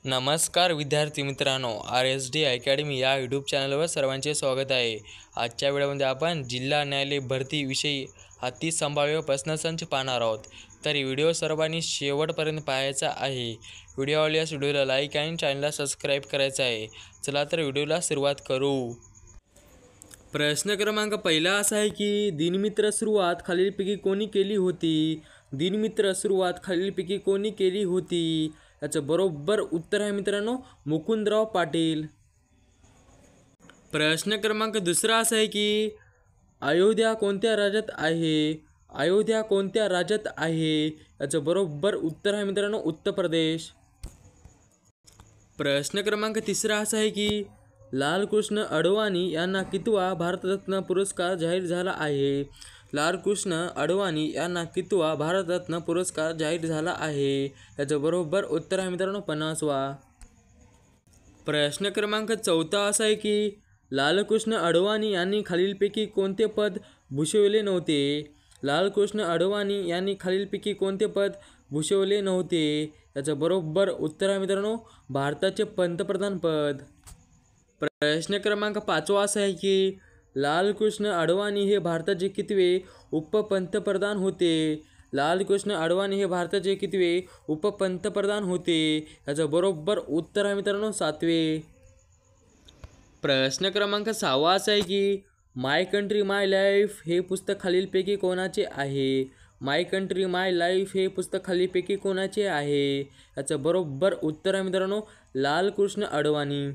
नमस्कार विद्यार्थी मित्रांनो, RSD अकॅडमी या यूट्यूब चॅनलवर सर्वांचे स्वागत आहे। आजच्या व्हिडिओमध्ये आपण जिल्हा न्यायालय भरती विषयी अति संभाव्य प्रश्नसंच पाहणार आहोत। तर व्हिडिओ सर्वांनी शेवटपर्यंत पाहायचा आहे। व्हिडिओ आवडल्यास व्हिडिओला लाईक आणि चॅनलला सबस्क्राईब करायचं आहे। चला तर व्हिडिओला सुरुवात करू। प्रश्न क्रमांक पहिला असा आहे की दिनमित्र सुरुवात खालीलपैकी कोणी केली होती? दिनमित्र सुरुवात खालीलपैकी कोणी केली होती? याचं बरोबर उत्तर आहे मित्रांनो मुकुंदराव पाटील। प्रश्न क्रमांक दुसरा असा आहे की अयोध्या कोणत्या राज्यात आहे? अयोध्या कोणत्या राज्यात आहे? याचं बरोबर उत्तर आहे मित्रांनो उत्तर प्रदेश। प्रश्न क्रमांक तिसरा असा आहे की लालकृष्ण अडवाणी यांना कितवा भारतरत्न पुरस्कार जाहीर झाला आहे? लालकृष्ण अडवाणी यांना कितवा भारतरत्न पुरस्कार जाहीर झाला आहे? याचं बरोबर उत्तर आहे मित्रांनो 50वा। प्रश्न क्रमांक चौथा असा आहे की लालकृष्ण अडवाणी यांनी खालीलपैकी कोणते पद भूषवले नव्हते? लालकृष्ण अडवाणी यांनी खालीलपैकी कोणते पद भूषवले नव्हते? याचं बरोबर उत्तर आहे मित्रांनो भारताचे पंतप्रधान पद। प्रश्न क्रमांक पाचवा असा आहे की लालकृष्ण अडवाणी हे भारताचे कितवे उपपंतप्रधान होते? लालकृष्ण अडवाणी हे भारताचे कितवे उपपंतप्रधान होते? याचं बरोबर उत्तर आहे मित्रांनो 7वे। प्रश्न क्रमांक 6वा असा आहे की माय कंट्री माय लाईफ हे पुस्तक खालीलपैकी कोणाचे आहे? माय कंट्री माय लाईफ हे पुस्तक खालीलपैकी कोणाचे आहे? याचं बरोबर उत्तर आहे मित्रांनो लालकृष्ण अडवाणी।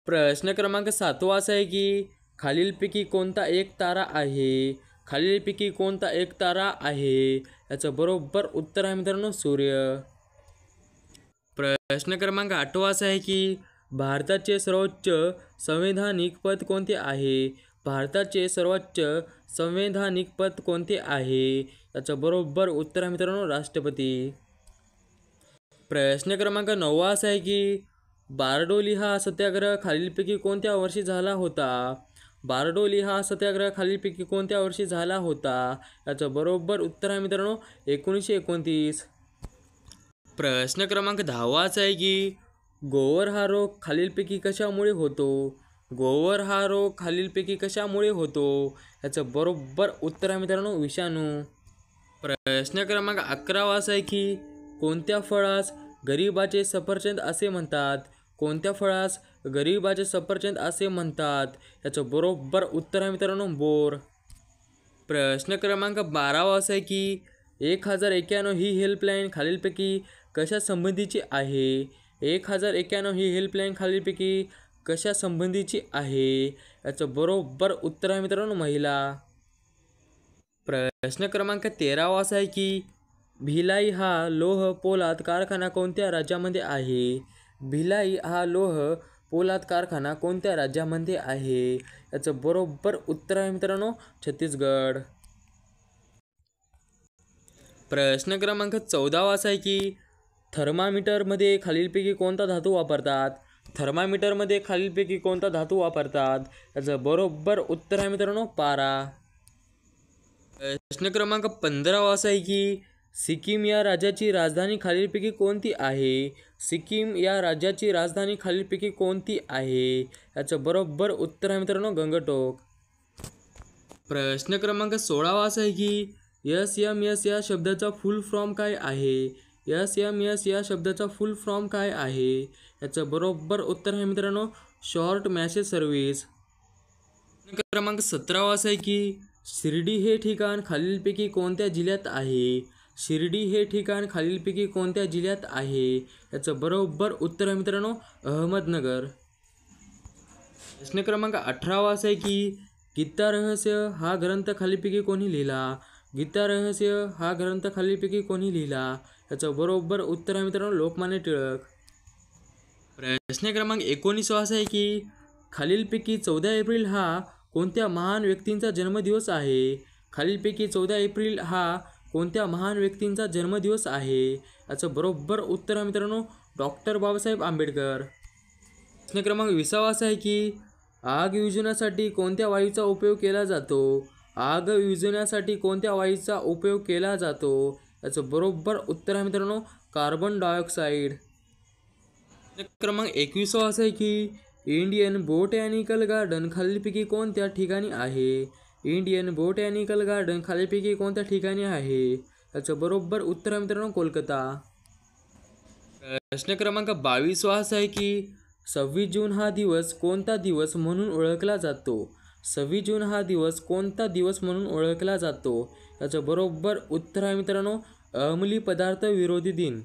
प्रश्न क्रमांक 7वा असा आहे की खालीलपैकी कोणता एक तारा आहे? खालीलपैकी कोणता एक तारा आहे? याचं बरोबर उत्तर आहे मित्रांनो सूर्य। प्रश्न क्रमांक 8वा असा आहे की भारताचे सर्वोच्च संवैधानिक पद कोणते आहे? भारताचे सर्वोच्च संवैधानिक पद कोणते आहे? याचं बरोबर उत्तर आहे मित्रांनो राष्ट्रपती। प्रश्न क्रमांक 9वा असा आहे की बारडोली हा सत्याग्रह खालीलपैकी कोणत्या वर्षी झाला होता? बारडोली हा सत्याग्रह खालीलपैकी कोणत्या वर्षी झाला होता? याचं बरोबर उत्तर आहे मित्रांनो 1929। प्रश्न क्रमांक 10वा असा आहे की गोवर हा रोग खालीलपैकी कशामुळे होतो? गोवर हा रोग खालीलपैकी कशामुळे होतो? याचं बरोबर उत्तर आहे मित्रांनो विषाणू। प्रश्न क्रमांक 11वा असा आहे की कोणत्या फळास गरिबाचे सफरचंद असे म्हणतात? कोणत्या फळास गरिबाचे सफरचंद असे म्हणतात? याचं बरोबर उत्तर आहे मित्रांनो बोर। प्रश्न क्रमांक 12वा असा आहे की 1091 ही हेल्पलाईन खालीलपैकी कशा संबंधीची आहे? 1091 ही हेल्पलाईन खालीलपैकी कशा संबंधीची आहे? याचं बरोबर उत्तर आहे मित्रांनो महिला। प्रश्न क्रमांक 13वा असा आहे की भिलाई हा लोह पोलाद कारखाना कोणत्या राज्यामध्ये आहे? भिलाई हा लोह पोलाद कारखाना कोणत्या राज्यामध्ये आहे? याचं बरोबर उत्तर आहे मित्रांनो छत्तीसगड। प्रश्न क्रमांक 14वा असा आहे की थर्मामीटरमध्ये खालीलपैकी कोणता धातू वापरतात? थर्मामीटरमध्ये खालीलपैकी कोणता धातू वापरतात? याचं बरोबर उत्तर आहे मित्रांनो पारा। प्रश्न क्रमांक 15वा असा आहे की सिक्कीम या राज्याची राजधानी खालीलपैकी कोणती आहे? सिक्कीम या राज्याची राजधानी खालीलपैकी कोणती आहे? याचं बरोबर उत्तर आहे मित्रांनो गंगटोक। प्रश्न क्रमांक 16वा असा आहे की SMS या शब्दाचा फुल फॉर्म काय आहे? SMS या शब्दाचा फुल फॉर्म काय आहे? याचं बरोबर उत्तर आहे मित्रांनो शॉर्ट मेसेज सर्व्हिस। प्रश्न क्रमांक 17वा असा आहे की शिर्डी हे ठिकाण खालीलपैकी कोणत्या जिल्ह्यात आहे? शिर्डी हे ठिकाण खालीलपैकी कोणत्या जिल्ह्यात आहे? याचं बरोबर उत्तर आहे मित्रांनो अहमदनगर। प्रश्न क्रमांक 18वा असा आहे की गीता रहस्य हा ग्रंथ खालीलपैकी कोणी लिहिला? गीता रहस्य हा ग्रंथ खालीलपैकी कोणी लिहिला? याचं बरोबर उत्तर आहे मित्रांनो लोकमान्य टिळक। प्रश्न क्रमांक 19वा असा आहे की खालीलपैकी 14 एप्रिल हा कोणत्या महान व्यक्तींचा जन्मदिवस आहे? खालीलपैकी 14 एप्रिल हा कोणत्या महान व्यक्तींचा जन्मदिवस आहे? याचं बरोबर उत्तर आहे मित्रांनो डॉक्टर बाबासाहेब आंबेडकर। प्रश्न क्रमांक 20वा असा आहे की आग विझवण्यासाठी कोणत्या वायूचा उपयोग केला जातो? आग विझवण्यासाठी कोणत्या वायूचा उपयोग केला जातो? याचं बरोबर उत्तर आहे मित्रांनो कार्बन डायऑक्साईड। क्रमांक 21 असा आहे की इंडियन बोटॅनिकल गार्डन खालीलपैकी कोणत्या ठिकाणी आहे? इंडियन बोटॅनिकल गार्डन खालीलपैकी कोणत्या ठिकाणी आहे? याचं बरोबर उत्तर आहे मित्रांनो कोलकाता. प्रश्न क्रमांक 22 असा आहे की 26 जून हा दिवस कोणता दिवस म्हणून ओळखला जातो? 26 जून हा दिवस कोणता दिवस म्हणून ओळखला जातो? याचं बरोबर उत्तर आहे मित्रांनो अंमली पदार्थ विरोधी दिन.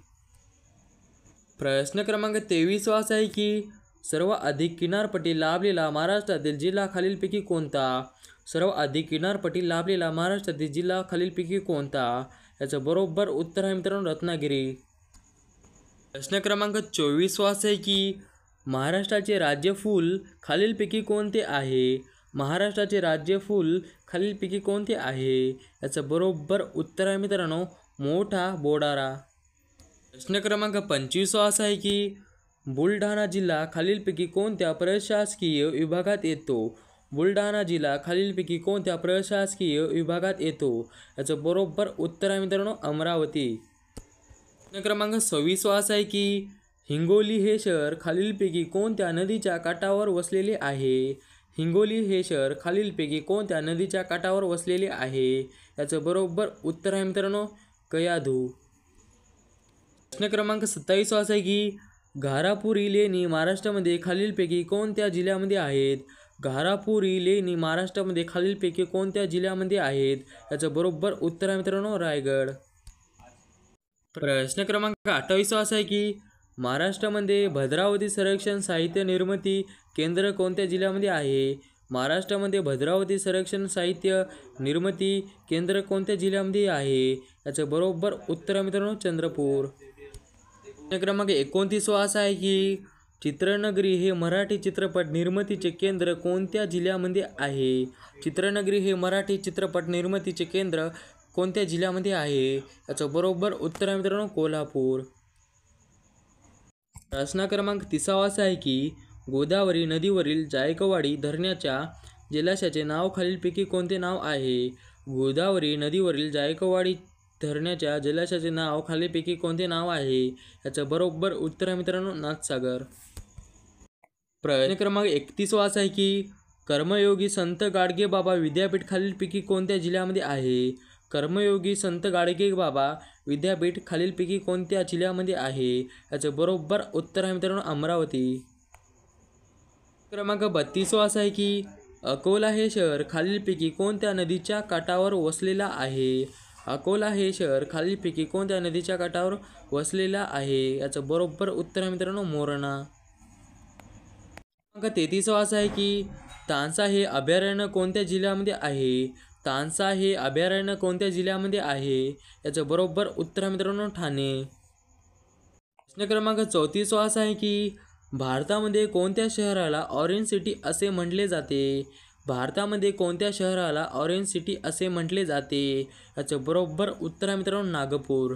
प्रश्न क्रमांक 23 असा आहे की सर्व अधिक किनारपट्टी लाभलेला महाराष्ट्रातील जिल्हा खालीलपैकी कोणता? सर्व अधिक किनारपट्टी लाभलेला महाराष्ट्रातील जिल्हा खालीलपैकी कोणता? याचं बरोबर उत्तर आहे मित्रांनो रत्नागिरी. प्रश्न क्रमांक 24 असा आहे की महाराष्ट्राचे राज्य फूल खालीलपैकी कोणते आहे? महाराष्ट्राचे राज्य फूल खालीलपैकी कोणते आहे? याचं बरोबर उत्तर आहे मित्रांनो मोठा बोडारा. प्रश्न क्रमांक 25 असा आहे की बुलढाणा जिल्हा खालीलपैकी कोणत्या प्रशासकीय विभागात येतो? बुलढाणा जिल्हा खालीलपैकी कोणत्या प्रशासकीय विभागात येतो? याचं बरोबर उत्तर आहे मित्रांनो अमरावती. प्रश्न क्रमांक 26 असा आहे की हिंगोली हे शहर खालीलपैकी कोणत्या नदीच्या काठावर वसलेले आहे? हिंगोली हे शहर खालीलपैकी कोणत्या नदीच्या काठावर वसलेले आहे? याचं बरोबर उत्तर आहे मित्रांनो कयाधू. प्रश्न क्रमांक 27 असा आहे की घारापुरी लेणी महाराष्ट्रामध्ये खालीलपैकी कोणत्या जिल्ह्यामध्ये आहेत? घारापुरी लेणी महाराष्ट्रामध्ये खालीलपैकी कोणत्या जिल्ह्यामध्ये आहेत? याचं बरोबर उत्तर आहे मित्रांनो रायगड. प्रश्न क्रमांक 28 असा आहे की महाराष्ट्रामध्ये भद्रावती संरक्षण साहित्य निर्मिती केंद्र कोणत्या जिल्ह्यामध्ये आहे? महाराष्ट्रामध्ये भद्रावती संरक्षण साहित्य निर्मिती केंद्र कोणत्या जिल्ह्यामध्ये आहे? याचं बरोबर उत्तर आहे मित्रांनो चंद्रपूर. प्रश्न क्रमांक 29 असा आहे की चित्रनगरी हे मराठी चित्रपट निर्मितीचे केंद्र कोणत्या जिल्ह्यामध्ये आहे? चित्रनगरी हे मराठी चित्रपट निर्मितीचे केंद्र कोणत्या जिल्ह्यामध्ये आहे? याचं बरोबर उत्तर आहे मित्रांनो कोल्हापूर. प्रश्न क्रमांक 30 असा आहे की गोदावरी नदीवरील जायकवाडी धरणाच्या जलाशयाचे नाव खालीलपैकी कोणते नाव आहे? गोदावरी नदीवरील जायकवाडी धरणाच्या जलाशयाचे नाव खालीलपैकी कोणते नाव आहे? याचं बरोबर उत्तर आहे मित्रांनो नाथसागर. प्रश्न क्रमांक 31 असा आहे की कर्मयोगी संत गाडगेबाबा विद्यापीठ खालीलपैकी कोणत्या जिल्ह्यामध्ये आहे? कर्मयोगी संत गाडगेबाबा विद्यापीठ खालीलपैकी कोणत्या जिल्ह्यामध्ये आहे? याचं बरोबर उत्तर आहे मित्रांनो अमरावती. क्रमांक 32 असा आहे की अकोला हे शहर खालीलपैकी कोणत्या नदीच्या काठावर वसलेला आहे? अकोला हे शहर खालीलपैकी कोणत्या नदीच्या काठावर वसलेला आहे? याचं बरोबर उत्तर आहे मित्रांनो मोरणा. क्रमांक 33 असा आहे की तानसा हे अभयारण्य कोणत्या जिल्ह्यामध्ये आहे? तानसा हे अभयारण्य कोणत्या जिल्ह्यामध्ये आहे? याचं बरोबर उत्तर आहे मित्रांनो ठाणे. प्रश्न क्रमांक 34 असा आहे की भारतामध्ये कोणत्या शहराला ऑरेंज सिटी असे म्हटले जाते? भारतामध्ये कोणत्या शहराला ऑरेंज सिटी असे म्हटले जाते? याचं बरोबर उत्तर आहे मित्रांनो नागपूर.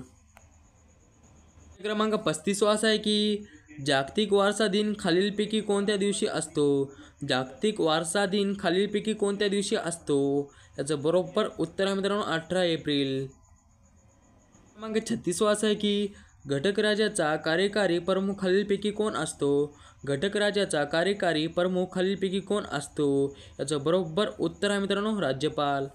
क्रमांक 35 असा आहे की जागतिक वारसा दिन खालीलपैकी कोणत्या दिवशी असतो? जागतिक वारसा दिन खालीलपैकी कोणत्या दिवशी असतो? याचं बरोबर उत्तर आहे मित्रांनो 18 एप्रिल. क्रमांक 36 असा आहे की घटक राजाचा कार्यकारी प्रमुख खालीलपैकी कोण असतो? घटक राजाचा कार्यकारी प्रमुख खालीलपैकी कोण असतो? याचं बरोबर उत्तर आहे मित्रांनो राज्यपाल.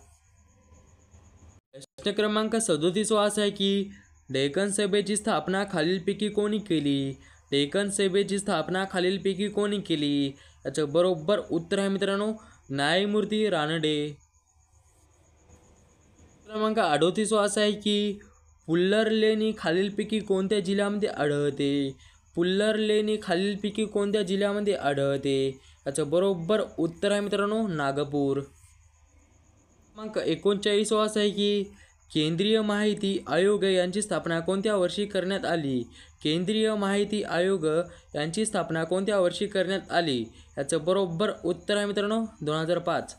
प्रश्न क्रमांक 37 असा आहे की डेक्कन सभेची स्थापना खालीलपैकी कोणी केली? डेक्कन सभेची स्थापना खालीलपैकी कोणी केली? याचं बरोबर उत्तर आहे मित्रांनो न्यायमूर्ती रानडे. क्रमांक 38 असा आहे की पुल्लर लेणी खालीलपैकी कोणत्या जिल्ह्यामध्ये आढळते? पुल्लर लेणी खालीलपैकी कोणत्या जिल्ह्यामध्ये आढळते? याचं बरोबर उत्तर आहे मित्रांनो नागपूर. क्रमांक 39 असा आहे की केंद्रीय माहिती आयोग यांची स्थापना कोणत्या वर्षी करण्यात आली? केंद्रीय माहिती आयोग यांची स्थापना कोणत्या वर्षी करण्यात आली? याचं बरोबर उत्तर आहे मित्रांनो 2005.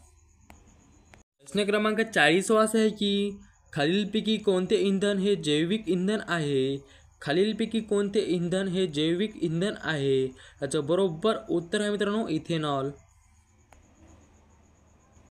प्रश्न क्रमांक 40 असा आहे की खालीलपैकी कोणते इंधन हे जैविक इंधन आहे? खालीलपैकी कोणते इंधन हे जैविक इंधन आहे? याचं बरोबर उत्तर आहे मित्रांनो इथेनॉल.